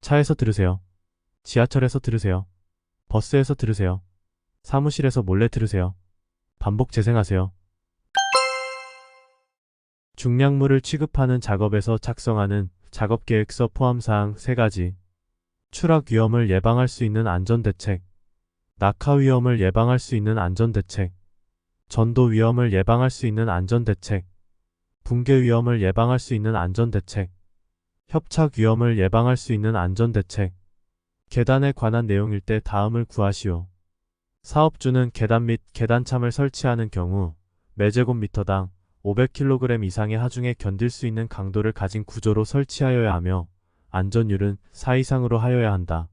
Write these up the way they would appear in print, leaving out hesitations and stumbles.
차에서 들으세요. 지하철에서 들으세요. 버스에서 들으세요. 사무실에서 몰래 들으세요. 반복 재생하세요. 중량물을 취급하는 작업에서 작성하는 작업계획서 포함사항 3가지. 추락 위험을 예방할 수 있는 안전대책, 낙하 위험을 예방할 수 있는 안전대책, 전도 위험을 예방할 수 있는 안전대책, 붕괴 위험을 예방할 수 있는 안전대책, 협착 위험을 예방할 수 있는 안전대책. 계단에 관한 내용일 때 다음을 구하시오. 사업주는 계단 및 계단참을 설치하는 경우 매제곱미터당 500kg 이상의 하중에 견딜 수 있는 강도를 가진 구조로 설치하여야 하며 안전율은 4 이상으로 하여야 한다.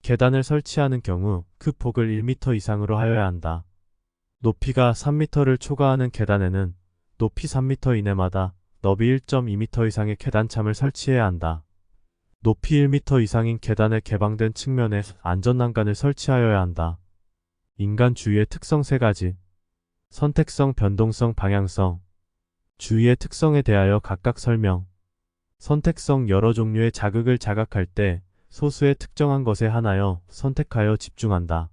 계단을 설치하는 경우 그 폭을 1m 이상으로 하여야 한다. 높이가 3m를 초과하는 계단에는 높이 3m 이내마다 너비 1.2m 이상의 계단참을 설치해야 한다. 높이 1m 이상인 계단의 개방된 측면에 안전난간을 설치하여야 한다. 인간 주위의 특성 3가지. 선택성, 변동성, 방향성. 주위의 특성에 대하여 각각 설명. 선택성, 여러 종류의 자극을 자각할 때 소수의 특정한 것에 한하여 선택하여 집중한다.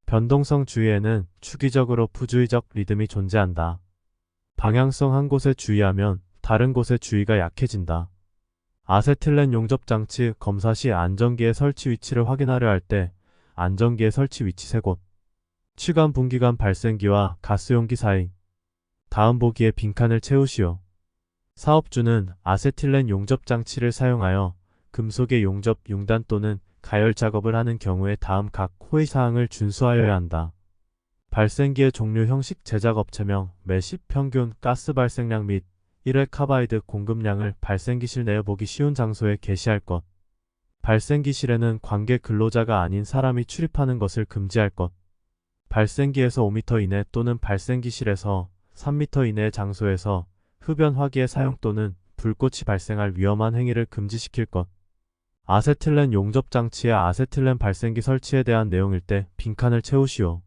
변동성, 주위에는 추기적으로 부주의적 리듬이 존재한다. 방향성, 한 곳에 주의하면 다른 곳의 주의가 약해진다. 아세틸렌 용접장치 검사 시 안전기의 설치 위치를 확인하려 할 때 안전기의 설치 위치 3곳. 치관 분기관 발생기와 가스용기 사이. 다음 보기에 빈칸을 채우시오. 사업주는 아세틸렌 용접장치를 사용하여 금속의 용접, 융단 또는 가열 작업을 하는 경우에 다음 각 호의사항을 준수하여야 한다. 발생기의 종류, 형식, 제작업체명, 매십, 평균, 가스 발생량 및 1회 카바이드 공급량을 발생기실 내에 보기 쉬운 장소에 게시할 것. 발생기실에는 관계 근로자가 아닌 사람이 출입하는 것을 금지할 것. 발생기에서 5m 이내 또는 발생기실에서 3m 이내의 장소에서 흡연 화기의 사용 또는 불꽃이 발생할 위험한 행위를 금지시킬 것. 아세틸렌 용접장치의 아세틸렌 발생기 설치에 대한 내용일 때 빈칸을 채우시오.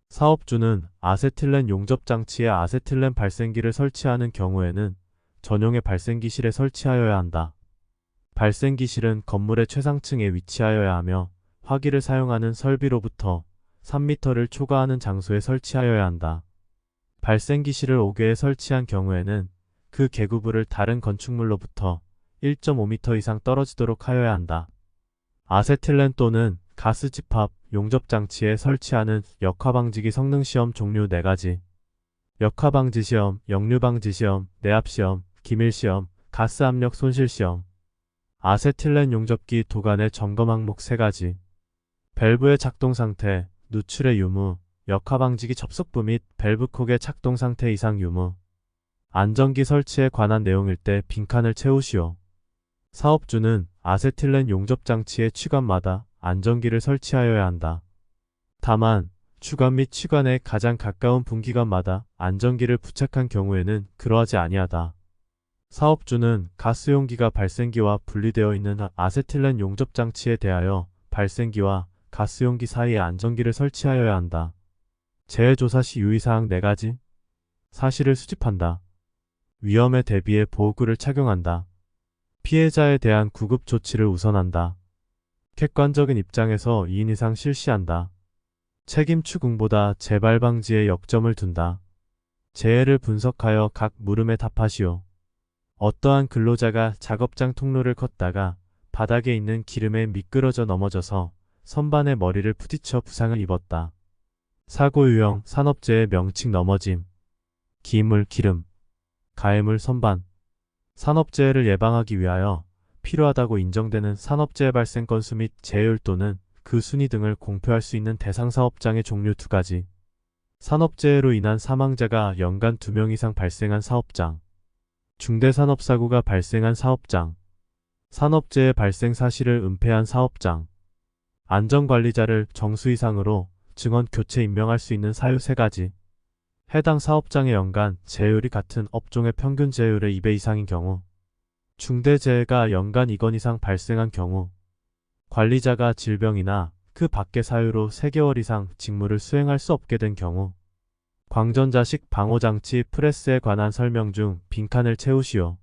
사업주는 아세틸렌 용접장치에 아세틸렌 발생기를 설치하는 경우에는 전용의 발생기실에 설치하여야 한다. 발생기실은 건물의 최상층에 위치하여야 하며 화기를 사용하는 설비로부터 3m를 초과하는 장소에 설치하여야 한다. 발생기실을 5개에 설치한 경우에는 그 계구부를 다른 건축물로부터 1.5m 이상 떨어지도록 하여야 한다. 아세틸렌 또는 가스 집합 용접장치에 설치하는 역화방지기 성능시험 종류 4가지. 역화방지시험, 역류방지시험, 내압시험, 기밀시험, 가스압력 손실시험. 아세틸렌 용접기 도관의 점검 항목 3가지. 밸브의 작동상태, 누출의 유무, 역화방지기 접속부 및 밸브콕의 작동상태 이상 유무. 안전기 설치에 관한 내용일 때 빈칸을 채우시오. 사업주는 아세틸렌 용접장치의 취관마다 안전기를 설치하여야 한다. 다만 주관 및 취관에 가장 가까운 분기관마다 안전기를 부착한 경우에는 그러하지 아니하다. 사업주는 가스용기가 발생기와 분리되어 있는 아세틸렌 용접장치에 대하여 발생기와 가스용기 사이에 안전기를 설치하여야 한다. 재해조사 시 유의사항 4가지. 사실을 수집한다. 위험에 대비해 보호구를 착용한다. 피해자에 대한 구급 조치를 우선한다. 객관적인 입장에서 2인 이상 실시한다. 책임 추궁보다 재발 방지에 역점을 둔다. 재해를 분석하여 각 물음에 답하시오. 어떠한 근로자가 작업장 통로를 걷다가 바닥에 있는 기름에 미끄러져 넘어져서 선반에 머리를 부딪혀 부상을 입었다. 사고 유형, 산업재해 명칭 넘어짐, 기물, 기름, 가해물, 선반. 산업재해를 예방하기 위하여 필요하다고 인정되는 산업재해 발생 건수 및 재해율 또는 그 순위 등을 공표할 수 있는 대상 사업장의 종류 2가지. 산업재해로 인한 사망자가 연간 2명 이상 발생한 사업장. 중대산업사고가 발생한 사업장. 산업재해 발생 사실을 은폐한 사업장. 안전관리자를 정수 이상으로 증원 교체 임명할 수 있는 사유 3가지. 해당 사업장의 연간 재해율이 같은 업종의 평균 재해율의 2배 이상인 경우. 중대재해가 연간 2건 이상 발생한 경우. 관리자가 질병이나 그 밖의 사유로 3개월 이상 직무를 수행할 수 없게 된 경우. 광전자식 방호장치 프레스에 관한 설명 중 빈칸을 채우시오.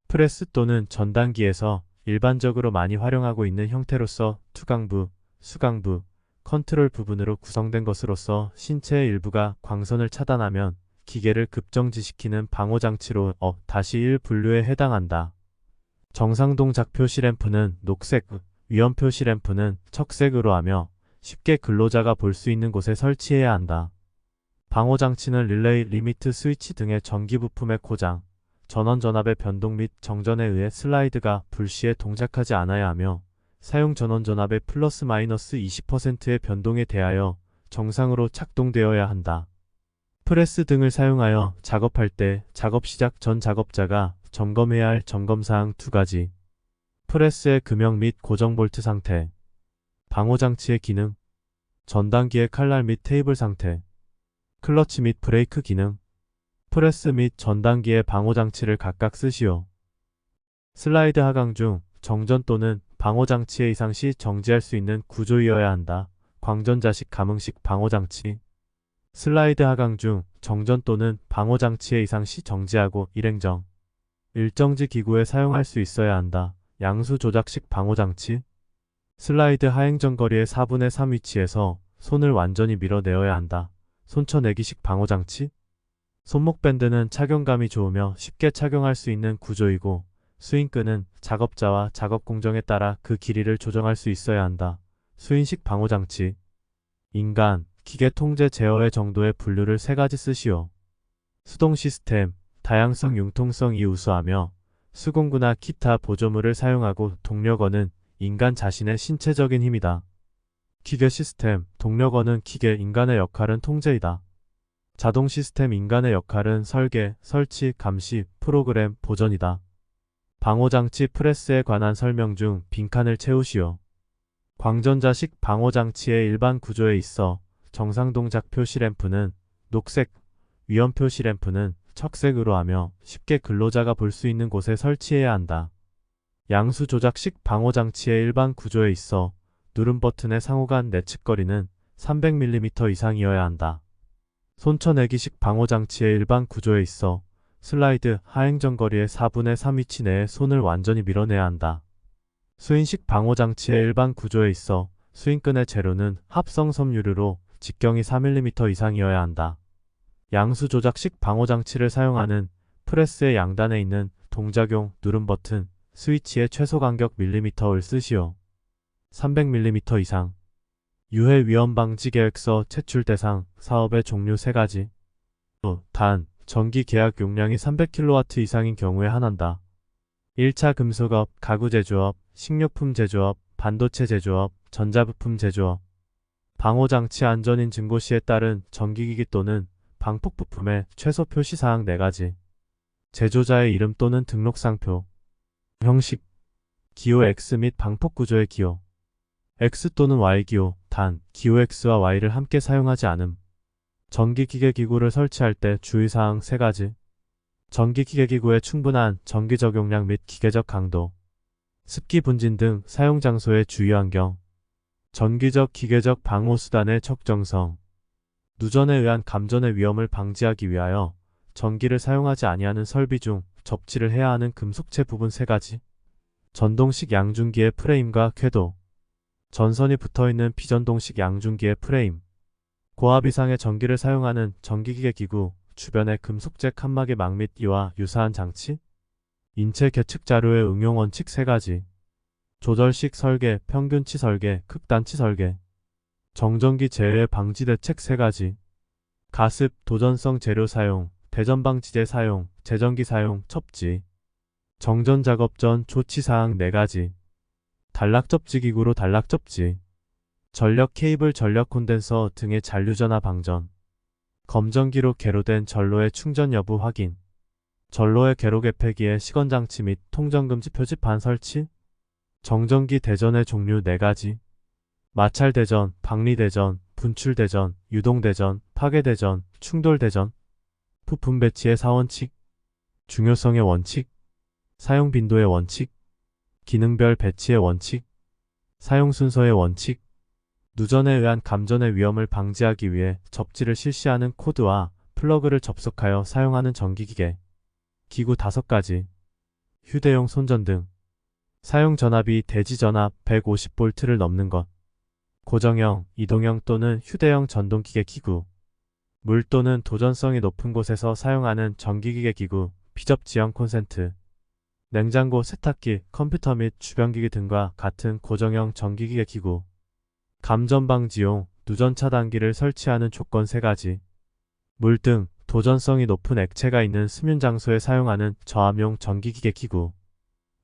프레스 또는 전단기에서 일반적으로 많이 활용하고 있는 형태로서 투강부, 수강부, 컨트롤 부분으로 구성된 것으로서 신체의 일부가 광선을 차단하면 기계를 급정지시키는 방호장치로 -1 분류에 해당한다. 정상 동작 표시 램프는 녹색, 위험 표시 램프는 척색으로 하며 쉽게 근로자가 볼 수 있는 곳에 설치해야 한다. 방호장치는 릴레이, 리미트 스위치 등의 전기 부품의 고장, 전원 전압의 변동 및 정전에 의해 슬라이드가 불시에 동작하지 않아야 하며 사용 전원 전압의 플러스 마이너스 20%의 변동에 대하여 정상으로 작동되어야 한다. 프레스 등을 사용하여 작업할 때 작업 시작 전 작업자가 점검해야 할 점검사항 2가지. 프레스의 금형 및 고정 볼트 상태, 방호장치의 기능, 전단기의 칼날 및 테이블 상태, 클러치 및 브레이크 기능, 프레스 및 전단기의 방호장치를 각각 쓰시오. 슬라이드 하강 중 정전 또는 방호장치의 이상 시 정지할 수 있는 구조이어야 한다. 광전자식 감응식 방호장치. 슬라이드 하강 중 정전 또는 방호장치의 이상 시 정지하고 일행정, 일정지 기구에 사용할 수 있어야 한다. 양수 조작식 방호장치. 슬라이드 하행전거리의 4분의 3 위치에서 손을 완전히 밀어내어야 한다. 손쳐내기식 방호장치. 손목 밴드는 착용감이 좋으며 쉽게 착용할 수 있는 구조이고 스윙끈은 작업자와 작업 공정에 따라 그 길이를 조정할 수 있어야 한다. 수인식 방호장치. 인간, 기계 통제 제어의 정도의 분류를 3가지 쓰시오. 수동 시스템, 다양성 융통성이 우수하며 수공구나 기타 보조물을 사용하고 동력어는 인간 자신의 신체적인 힘이다. 기계 시스템, 동력어는 기계, 인간의 역할은 통제이다. 자동 시스템, 인간의 역할은 설계, 설치, 감시, 프로그램, 보전이다. 방호장치 프레스에 관한 설명 중 빈칸을 채우시오. 광전자식 방호장치의 일반 구조에 있어 정상 동작 표시 램프는 녹색, 위험 표시 램프는 척색으로 하며 쉽게 근로자가 볼 수 있는 곳에 설치해야 한다. 양수 조작식 방호장치의 일반 구조에 있어 누름 버튼의 상호간 내측거리는 300mm 이상이어야 한다. 손쳐내기식 방호장치의 일반 구조에 있어 슬라이드 하행전거리의 4분의 3 위치 내에 손을 완전히 밀어내야 한다. 수인식 방호장치의 일반 구조에 있어 스윙끈의 재료는 합성 섬유류로 직경이 4mm 이상이어야 한다. 양수 조작식 방호장치를 사용하는 프레스의 양단에 있는 동작용 누름 버튼, 스위치의 최소 간격 밀리미터를 쓰시오. 300mm 이상. 유해 위험 방지 계획서 채출 대상, 사업의 종류 3가지. 단, 전기 계약 용량이 300kW 이상인 경우에 한한다. 1차 금속업, 가구 제조업, 식료품 제조업, 반도체 제조업, 전자부품 제조업. 방호장치 안전인 증고 시에 따른 전기기기 또는 방폭 부품의 최소 표시사항 4가지. 제조자의 이름 또는 등록상표. 형식. 기호 X 및 방폭 구조의 기호. X 또는 Y 기호. 단, 기호 X와 Y를 함께 사용하지 않음. 전기기계 기구를 설치할 때 주의사항 3가지. 전기기계 기구의 충분한 전기 적용량 및 기계적 강도. 습기 분진 등 사용 장소의 주의 환경. 전기적 기계적 방호수단의 적정성. 누전에 의한 감전의 위험을 방지하기 위하여 전기를 사용하지 아니하는 설비 중 접지를 해야 하는 금속체 부분 3가지. 전동식 양중기의 프레임과 궤도. 전선이 붙어있는 비전동식 양중기의 프레임. 고압 이상의 전기를 사용하는 전기기계 기구 주변의 금속재 칸막이 막 및 이와 유사한 장치. 인체 계측 자료의 응용 원칙 3가지. 조절식 설계, 평균치 설계, 극단치 설계. 정전기 재해 방지 대책 3가지. 가습, 도전성 재료 사용, 대전 방지제 사용, 제전기 사용, 첩지. 정전 작업 전 조치사항 4가지. 단락접지 기구로 단락접지. 전력 케이블, 전력 콘덴서 등의 잔류전화 방전. 검전기로 개로된 전로의 충전 여부 확인. 전로의 개로 개폐기의 시건장치 및 통전금지 표지판 설치. 정전기 대전의 종류 4가지. 마찰대전, 박리대전, 분출대전, 유동대전, 파괴대전, 충돌대전. 부품 배치의 4원칙. 중요성의 원칙. 사용 빈도의 원칙. 기능별 배치의 원칙. 사용 순서의 원칙. 누전에 의한 감전의 위험을 방지하기 위해 접지를 실시하는 코드와 플러그를 접속하여 사용하는 전기기계. 기구 5가지. 휴대용 손전등. 사용 전압이 대지 전압 150V를 넘는 것. 고정형, 이동형 또는 휴대용 전동기계 기구. 물 또는 도전성이 높은 곳에서 사용하는 전기기계 기구, 피접 지형 콘센트. 냉장고, 세탁기, 컴퓨터 및 주변기기 등과 같은 고정형 전기기계 기구. 감전 방지용, 누전 차단기를 설치하는 조건 3가지. 물 등 도전성이 높은 액체가 있는 스뮨 장소에 사용하는 저압용 전기기계 기구.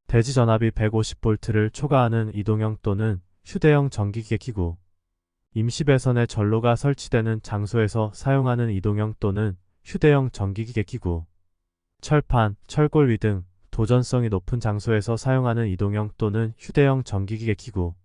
대지 전압이 150V를 초과하는 이동형 또는 휴대용 전기기계 기구. 임시 배선에 전로가 설치되는 장소에서 사용하는 이동형 또는 휴대용 전기기계 기구. 철판, 철골 위 등 도전성이 높은 장소에서 사용하는 이동형 또는 휴대용 전기기계 기구.